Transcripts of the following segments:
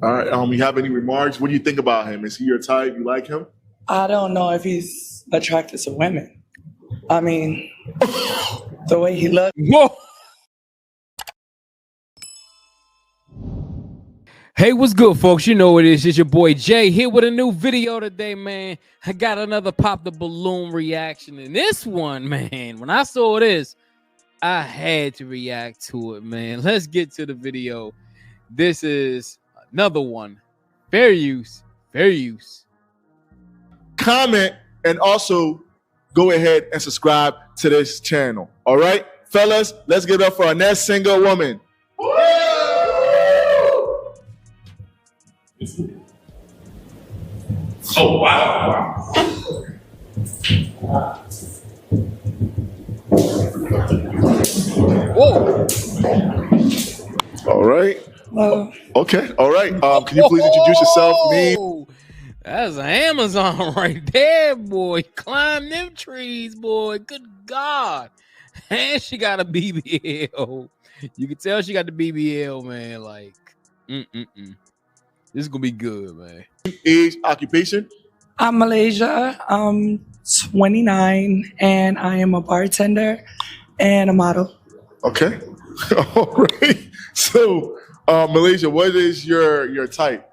All right. You have any remarks? What do you think about him? Is he your type? You like him? I don't know if he's attracted to women. I mean, the way he looks. Whoa. Hey, what's good, folks? You know what it is. It's your boy Jay here with a new video today, man. I got another Pop the Balloon reaction. And this one, man, when I saw this, I had to react to it, man. Let's get to the video. This is another one. Fair use. Fair use. Comment and also go ahead and subscribe to this channel. All right, fellas, let's give it up for our next single woman. Oh, wow. Whoa. All right. Okay. All right. Can you please introduce yourself? Name. That's an Amazon right there, boy. Climb them trees, boy. Good God. And she got a BBL. You can tell she got the BBL, man. Like, This is gonna be good, man. Age, occupation? I'm Malaysia. I'm 29, and I am a bartender and a model. Okay. All right. So, Malaysia, what is your type?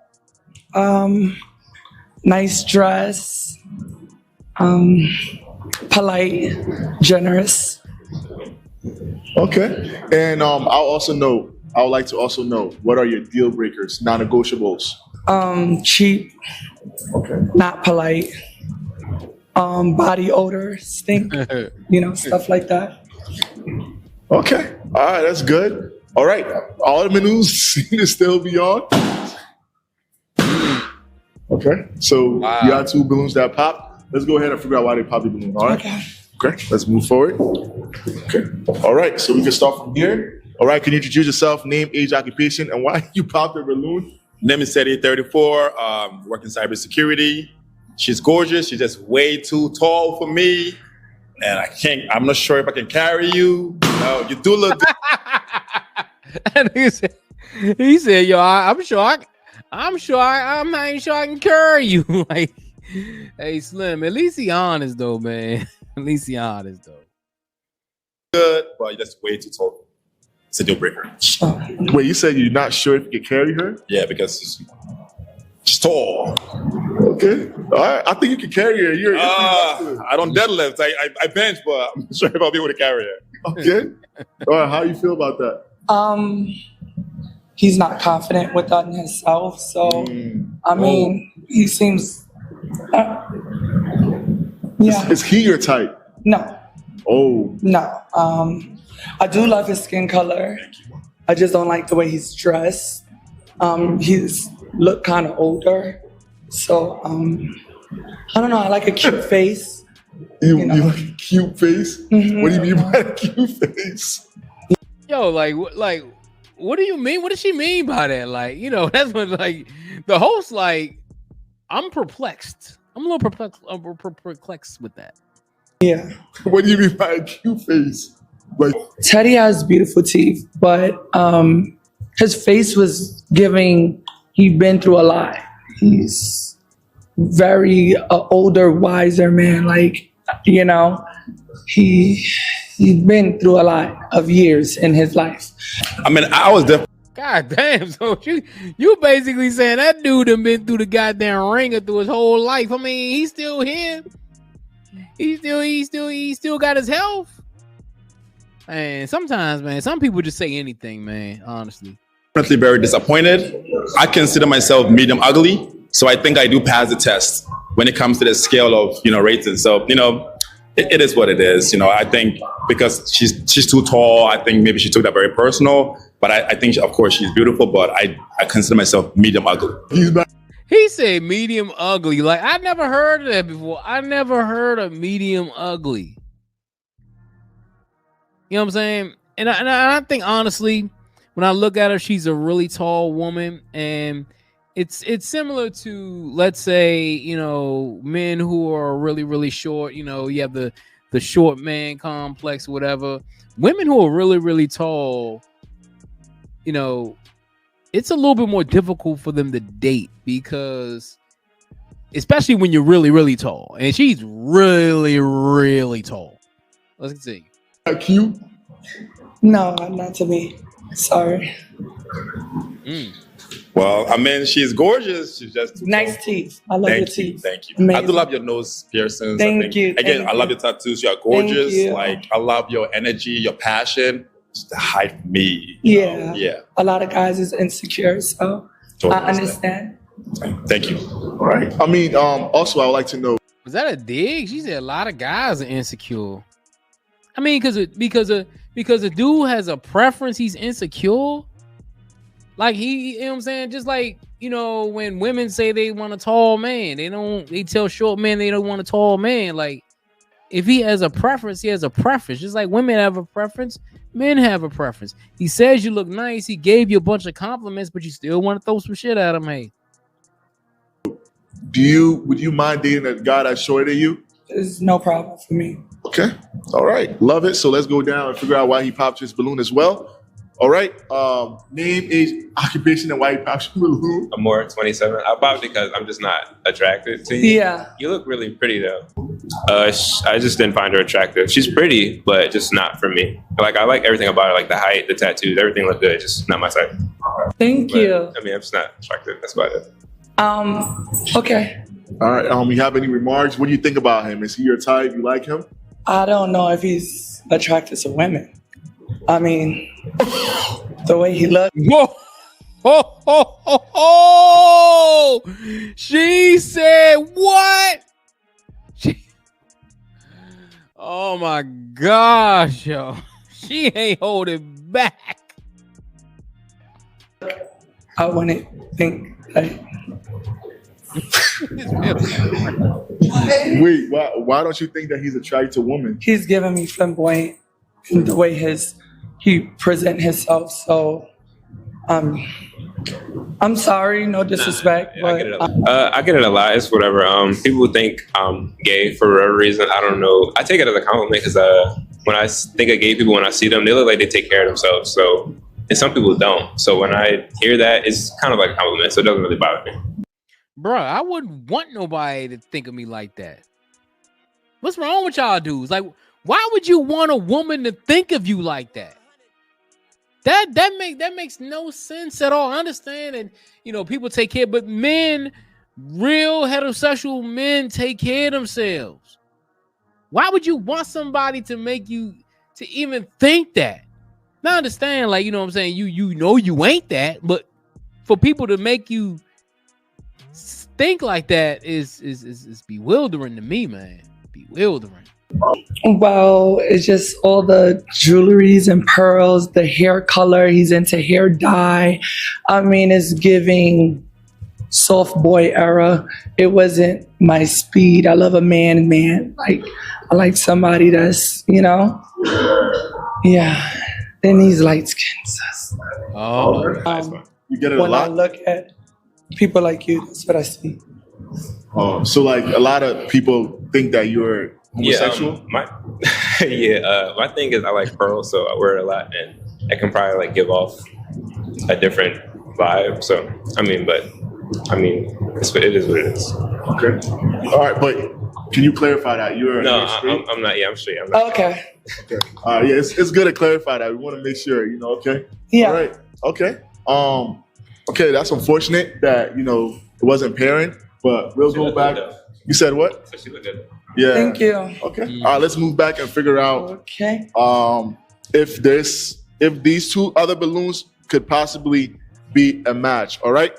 Nice dress, polite, generous. Okay. And I would like to also know, what are your deal breakers, non-negotiables? Cheap. Okay. Not polite. Body odor, stink. Stuff like that. Okay. All right, that's good. All right. All the menus seem to still be on. Okay. So wow. You got two balloons that pop. Let's go ahead and figure out why they pop the balloon. All right. Okay. Let's move forward. Okay. All right. So we can start from here. All right. Can you introduce yourself, name, age, occupation, and why you popped the balloon? Name is Seti, 34, working cybersecurity. She's gorgeous. She's just way too tall for me. And I'm not sure if I can carry you. No, you do look good. And he said, yo, I'm not even sure I can carry you. Like, hey, Slim, at least he honest though, man. At least he honest though. Good, but you're just way too tall. It's a deal breaker. Wait, you said you're not sure if you can carry her? Yeah, because she's tall. Okay. All right. I think you can carry her. I don't deadlift. I bench, but I'm not sure if I'll be able to carry her. Okay. All right. How you feel about that? He's not confident within himself. So, I mean, he seems, Is he your type? No. Oh. No. I do love his skin color. I just don't like the way he's dressed. He's look kind of older. So, I don't know. I like a cute face. You like a cute face? Mm-hmm. What do you mean by a cute face? Yo, like, what do you mean? What does she mean by that? Like, that's what, like, the host, like, I'm perplexed. I'm a little perplexed with that. Yeah. What do you mean by a cute face? Like, Teddy has beautiful teeth, but his face was giving he'd been through a lot. He's very older, wiser man. Like, he'd been through a lot of years in his life. I mean, I was definitely. God damn! So you basically saying that dude done been through the goddamn ringer through his whole life. I mean, he's still here. He still got his health. And sometimes, man, some people just say anything, man. Honestly, Definitely very disappointed. I consider myself medium ugly, so I think I do pass the test when it comes to the scale of rating. So it is what it is. I think because she's too tall, I think maybe she took that very personal. But I think, of course, she's beautiful. But I consider myself medium ugly. He said medium ugly. Like, I never heard of that before. I never heard of medium ugly. You know what I'm saying? And I think, honestly, when I look at her, she's a really tall woman. And it's similar to, let's say, men who are really, really short. You have the short man complex, whatever. Women who are really, really tall, it's a little bit more difficult for them to date because, especially when you're really, really tall, and she's really, really tall. Let's continue. Cute? No, not to me. Sorry. Well, I mean, she's gorgeous. She's just Nice teeth. I love your teeth. Thank you. Amazing. I do love your nose piercings. Thank you. Again, I love your tattoos. You're gorgeous. you. Like, I love your energy, your passion. It's the height for me. Yeah. Yeah. A lot of guys is insecure, so Totally I understand. Thank you. All right. I mean, also, I would like to know. Was that a dig? She said a lot of guys are insecure. I mean, because a dude has a preference, he's insecure. Like you know what I'm saying? Just like, when women say they want a tall man, they tell short men they don't want a tall man. Like, if he has a preference, he has a preference. Just like women have a preference, men have a preference. He says you look nice, he gave you a bunch of compliments, but you still want to throw some shit at him, hey. Would you mind dating a guy that's shorter than you? It's no problem for me. Okay. All right. Love it. So let's go down and figure out why he popped his balloon as well. All right. Name, age, occupation, and why he popped your balloon. I'm more 27. I popped because I'm just not attracted to you. Yeah. You look really pretty though. I just didn't find her attractive. She's pretty, but just not for me. Like I like everything about her, like the height, the tattoos, everything looked good. Just not my type. Thank But, you. I mean, I'm just not attractive. That's about it. Okay. All right. You have any remarks? What do you think about him? Is he your type? You like him? I don't know if he's attracted to women. I mean, the way he looked. Whoa. Oh. She said what? Oh my gosh, yo. She ain't holding back. I wouldn't think like, Wait, why don't you think that he's attracted to women? he's giving me flamboyant in the way he present himself. So I'm sorry, no disrespect, I but get it a lot. I get it a lot. It's whatever. People think I'm gay for whatever reason. I don't know. I take it as a compliment because when I think of gay people, when I see them, they look like they take care of themselves. So, and some people don't. So when I hear that, it's kind of like a compliment. So it doesn't really bother me. Bruh, I wouldn't want nobody to think of me like that. What's wrong with y'all dudes? Like, why would you want a woman to think of you like that? That makes no sense at all. I understand, and people take care, but men, real heterosexual men, take care of themselves. Why would you want somebody to make you to even think that? Now I understand, like, what I'm saying, you ain't that, but for people to make you think like that is bewildering to me, man. Bewildering. well, it's just all the jewelries and pearls, the hair color. He's into hair dye. I mean, it's giving soft boy era. It wasn't my speed. I love a man. Like, I like somebody that's, yeah. Then he's light skinned. Oh, You get it a When I lot? look at people like you, that's what I see. So like a lot of people think that you're homosexual? My thing is I like pearls, so I wear it a lot, and I can probably like give off a different vibe. So it is what it is. Okay. All right, but can you clarify that you're straight? I'm not. Yeah, I'm straight. I'm not. Okay. Okay. Yeah, it's good to clarify that. We want to make sure, okay? Yeah. All right. Okay. Okay, that's unfortunate that, it wasn't pairing, but we'll go back. You said what? So she looked good. Yeah. Thank you. Okay. All right, let's move back and figure out Okay. if these two other balloons could possibly be a match. All right.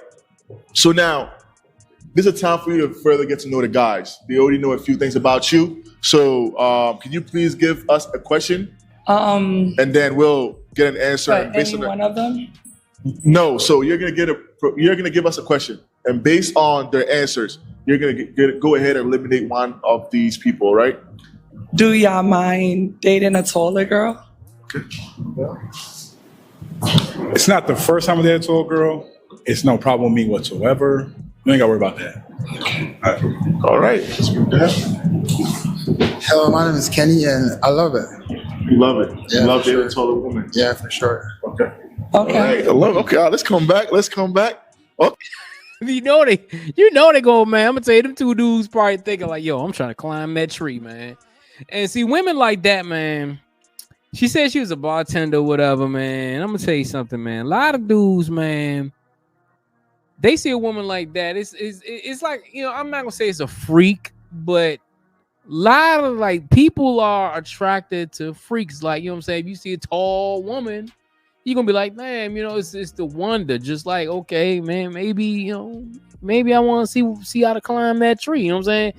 So now this is a time for you to further get to know the guys. They already know a few things about you. So can you please give us a question and then we'll get an answer But based any on one of them? No. So you're gonna give us a question, and based on their answers, you're gonna go ahead and eliminate one of these people, right? Do y'all mind dating a taller girl? It's not the first time I dated a tall girl. It's no problem with me whatsoever. You ain't gotta worry about that. All right. Let's move down. Hello, my name is Kenny, and I love it. You love it. Yeah, You love for dating a sure. taller woman. Yeah, for sure. Okay. Okay. All right, I love. Okay, let's come back. Let's come back. Oh, You know they go, man. I'm gonna tell you, them two dudes probably thinking like, yo, I'm trying to climb that tree, man. And see, women like that, man. She said she was a bartender, whatever, man. I'm gonna tell you something, man. A lot of dudes, man, they see a woman like that. It's like, you know, I'm not gonna say it's a freak, but a lot of like people are attracted to freaks. Like, you know what I'm saying? If you see a tall woman, you're gonna be like, man, you know, it's the wonder. Just like, okay, man, maybe, you know, maybe I want to see how to climb that tree. You know what I'm saying?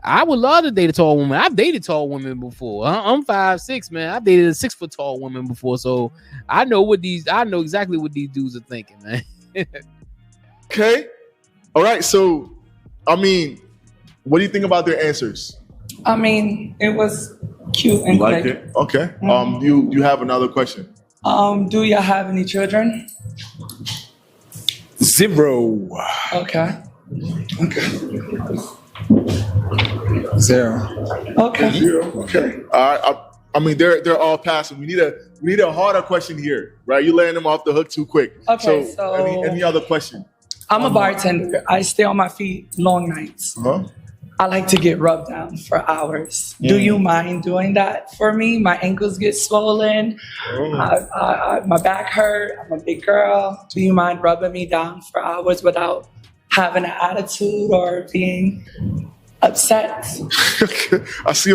I would love to date a tall woman. I've dated tall women before. I'm 5'6", man. I've dated a 6 foot tall woman before, so I know exactly what these dudes are thinking, man. okay. All right. So, I mean, what do you think about their answers? I mean, it was cute and Like quick. it? Okay. Mhm. You have another question? Do you have any children? 0. Okay. Zero. Okay. Zero. Okay. All right. I mean, they're all passing. We need a harder question here, right? You letting them off the hook too quick. Okay, so- any other question? I'm a bartender. I stay on my feet long nights. Huh? I like to get rubbed down for hours. Do you mind doing that for me? My ankles get swollen. My back hurt. I'm a big girl. Do you mind rubbing me down for hours without having an attitude or being upset? I see.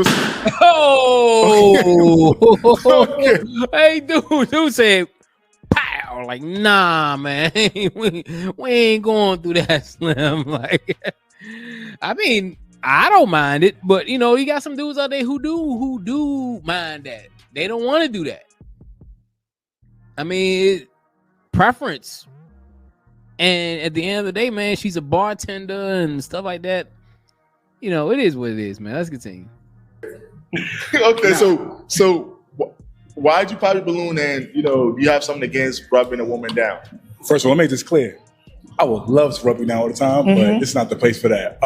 Oh, hey, dude said, pow, like, nah, man, we ain't going through that, Slim. Like, I mean, I don't mind it, but you know, you got some dudes out there who do mind that. They don't want to do that. I mean, preference. And at the end of the day, man, she's a bartender and stuff like that. You know, it is what it is, man. Let's continue. Okay, so why'd you pop your balloon? And you know, do you have something against rubbing a woman down? First of all, let me make this clear. I would love to rub you down all the time, but it's not the place for that.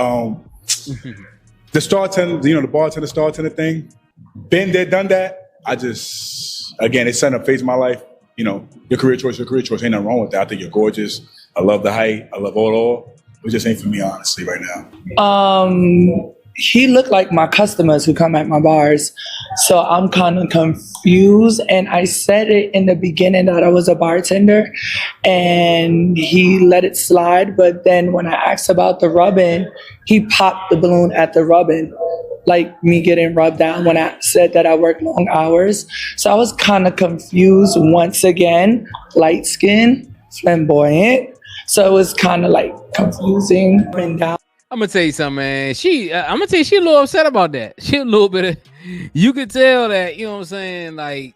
The bartender thing, been there, done that. Again, it's setting a phase in my life. You know, your career choice. Ain't nothing wrong with that. I think you're gorgeous. I love the height. I love all. It just ain't for me, honestly, right now. He looked like my customers who come at my bars. So I'm kind of confused. And I said it in the beginning that I was a bartender and he let it slide. But then when I asked about the rubbing, he popped the balloon at the rubbing, like me getting rubbed down when I said that I work long hours. So I was kind of confused once again, light skin, flamboyant. So it was kind of like confusing and down. I'm gonna tell you something, man. She a little upset about that. She a little bit of, you could tell that, you know what I'm saying? Like,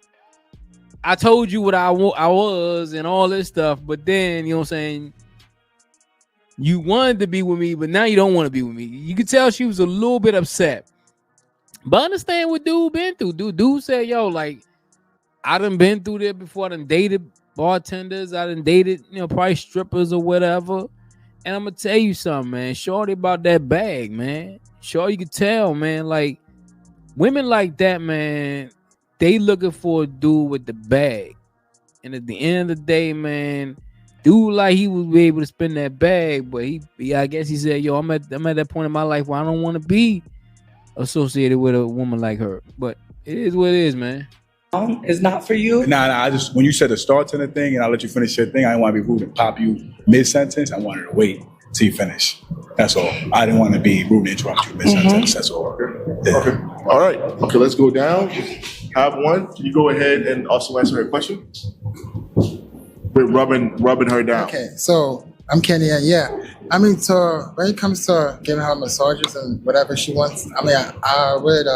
I told you what I was and all this stuff, but then, you know what I'm saying? You wanted to be with me, but now you don't want to be with me. You could tell she was a little bit upset. But I understand what dude been through. Dude said, yo, like, I done been through there before. I done dated bartenders. I done dated, you know, probably strippers or whatever. And I'm gonna tell you something, man. Shorty about that bag, man. Sure, you can tell, man. Like, women like that, man, they looking for a dude with the bag. And at the end of the day, man, dude, like, he would be able to spend that bag, but he I guess he said, yo, I'm at that point in my life where I don't want to be associated with a woman like her. But it is what it is, man. It's not for you. Nah. When you said the bartender thing, and I'll let you finish your thing, I didn't want to be rude and pop you mid-sentence. I wanted to wait till you finish. That's all. I didn't want to be rude and interrupt you mid-sentence. That's all. Yeah. Okay. All right. Okay, let's go down. Have one. Can you go ahead and also answer her question? With rubbing her down. Okay, so I'm Kenny, and yeah, I mean, so when it comes to giving her massages and whatever she wants, I mean, I would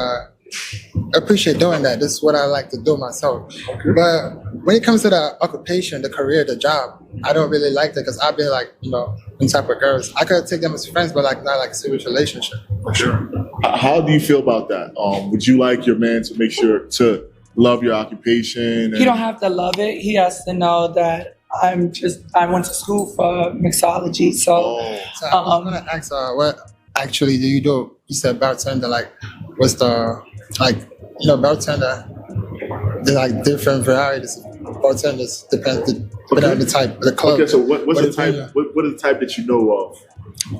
appreciate doing that. This is what I like to do myself. Okay. But when it comes to the occupation, the career, the job, I don't really like that because I've been like, you know, them type of girls. I could take them as friends, but like not like a serious relationship. For sure. How do you feel about that? Would you like your man to make sure to love your occupation? He don't have to love it. He has to know that I went to school for mixology. So, So I'm gonna ask, what actually do you do? You said bartender, like, what's the, like, you know, bartender, there's like different varieties of bartenders, depends without the type, the club. Okay, so what's the type? Yeah. What is the type that you know of?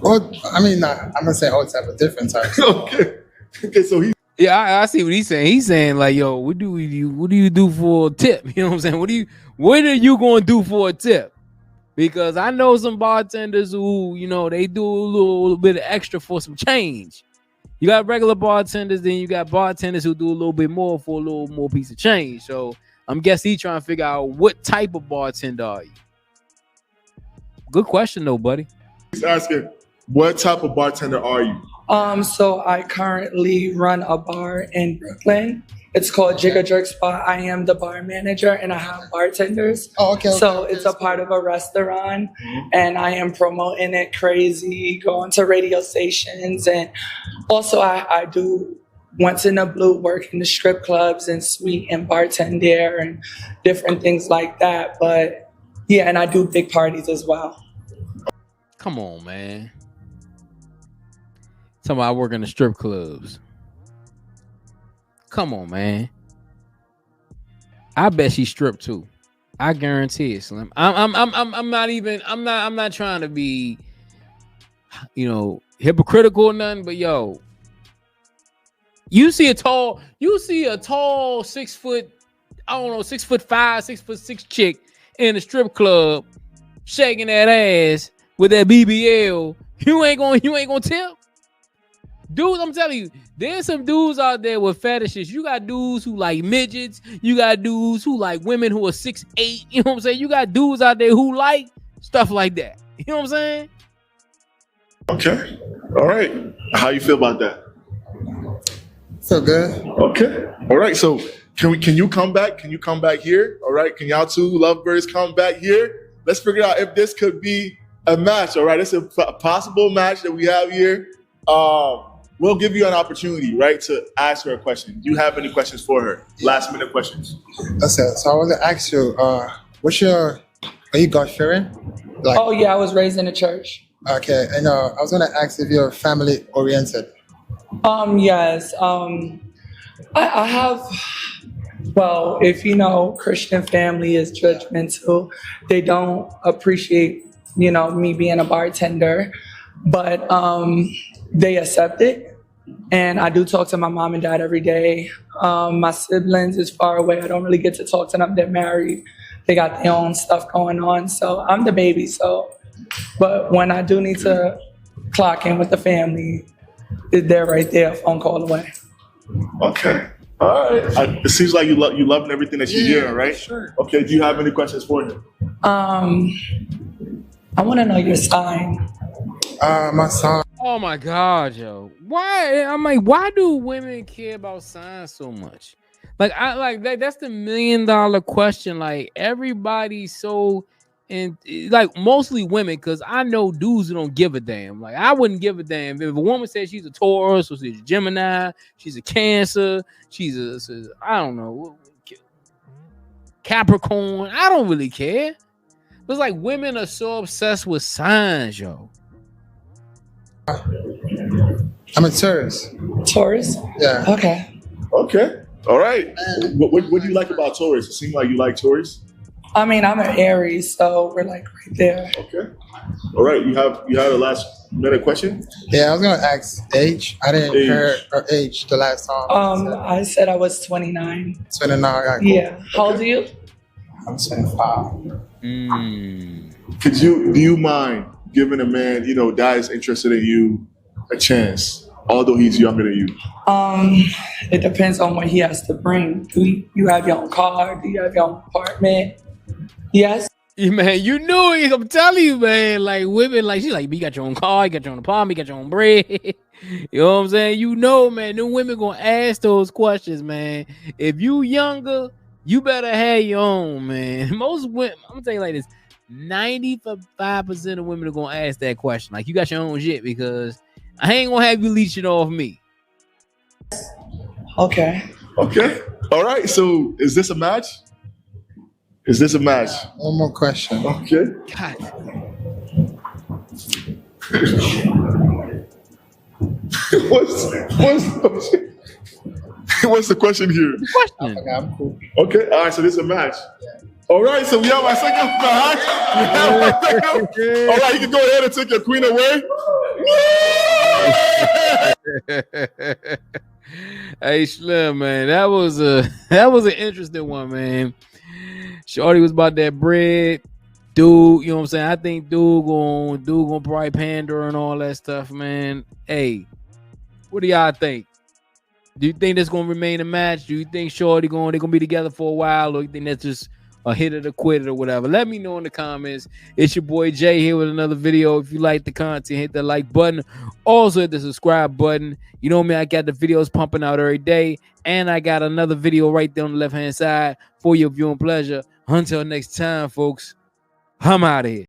Well, I mean, I'm gonna say all type of different types. Okay. Okay, so he. Yeah, I see what he's saying. He's saying like, yo, what do you do for a tip? You know what I'm saying? What are you going to do for a tip? Because I know some bartenders who, you know, they do a little bit of extra for some change. You got regular bartenders, then you got bartenders who do a little bit more for a little more piece of change. So I'm guessing he's trying to figure out what type of bartender are you? Good question though, buddy. He's asking, what type of bartender are you? So I currently run a bar in Brooklyn. It's called Jigga Jerk Spot. I am the bar manager and I have bartenders. Oh, okay. So it's a part of a restaurant and I am promoting it crazy, going to radio stations. And also I do once in a blue work in the strip clubs and suite and bartend there and different things like that. But yeah, and I do big parties as well. Come on, man. Talking about I work in the strip clubs. Come on, man. I bet she stripped too. I guarantee it, Slim. I'm not trying to be, you know, hypocritical or nothing, but yo, you see a tall 6 foot, I don't know, 6'5", 6'6" chick in a strip club shaking that ass with that BBL. You ain't gonna tip? Dudes, I'm telling you, there's some dudes out there with fetishes. You got dudes who like midgets. You got dudes who like women who are 6'8". You know what I'm saying? You got dudes out there who like stuff like that. You know what I'm saying? Okay. All right. How you feel about that? So good. Okay. All right. So can you come back? Can you come back here? All right. Can y'all two lovebirds come back here? Let's figure out if this could be a match. All right. It's a possible match that we have here. We'll give you an opportunity, right, to ask her a question. Do you have any questions for her? Last minute questions. That's it. So I want to ask you, are you God-fearing? Like, Oh yeah, I was raised in a church. okay, and I was going to ask if you're family oriented. Yes. I have, well, if you know, Christian family is judgmental. They don't appreciate, you know, me being a bartender, but they accept it. And I do talk to my mom and dad every day. My siblings is far away. I don't really get to talk to them. They're married. They got their own stuff going on. So I'm the baby. So, but when I do need to clock in with the family, they're right there, a phone call away. Okay. All right. It seems like you loving everything that you're hearing, right? Sure. Okay. Do you have any questions for him? I want to know your sign. My son. Oh my God, yo. Why? I'm like, why do women care about signs so much? Like, that's the $1 million question. Like, everybody's so, and like mostly women, because I know dudes who don't give a damn. Like, I wouldn't give a damn if a woman says she's a Taurus or she's a Gemini, she's a Cancer, she's a I don't know, Capricorn. I don't really care. But it's like women are so obsessed with signs, yo. I'm a Taurus. Taurus? Yeah. Okay. Okay. All right. What do you like about Taurus? It seems like you like Taurus. I mean, I'm an Aries, so we're like right there. Okay. All right. You have a last minute question? Yeah, I was going to ask age. I didn't hear her age the last time. I said I was 29. 29. Cool. Yeah. How old are you? I'm 25. Do you mind giving a man, you know, that is interested in you a chance, although he's younger than you? It depends on what he has to bring. Do you have your own car? Do you have your own apartment? Yes. Yeah, man, you knew it. I'm telling you, man. Like women, like she's like, you got your own car, you got your own apartment, you got your own bread. You know what I'm saying? You know, man, them women gonna ask those questions, man. If you younger, you better have your own, man. Most women, I'm gonna tell you like this: 95% of women are gonna ask that question. Like, you got your own shit, because I ain't gonna have you leeching off me. Okay. Okay. All right. So is this a match? Is this a match? One more question. Okay. God. What's the question here? Question. Okay, I'm cool. Okay. All right. So this is a match. All right, so we have our second match. All right, you can go ahead and take your queen away. Hey, Slim, man, that was an interesting one, man. Shorty was about that bread. Dude, you know what I'm saying? I think dude gonna probably pander and all that stuff, man. Hey, what do y'all think? Do you think that's gonna remain a match? Do you think Shorty they're gonna be together for a while, or you think that's just a hit or a quit or whatever? Let me know in the comments. It's your boy Jay here with another video. If you like the content, hit the like button. Also hit the subscribe button. You know me, I got the videos pumping out every day, and I got another video right there on the left hand side for your viewing pleasure. Until next time, folks, I'm out of here.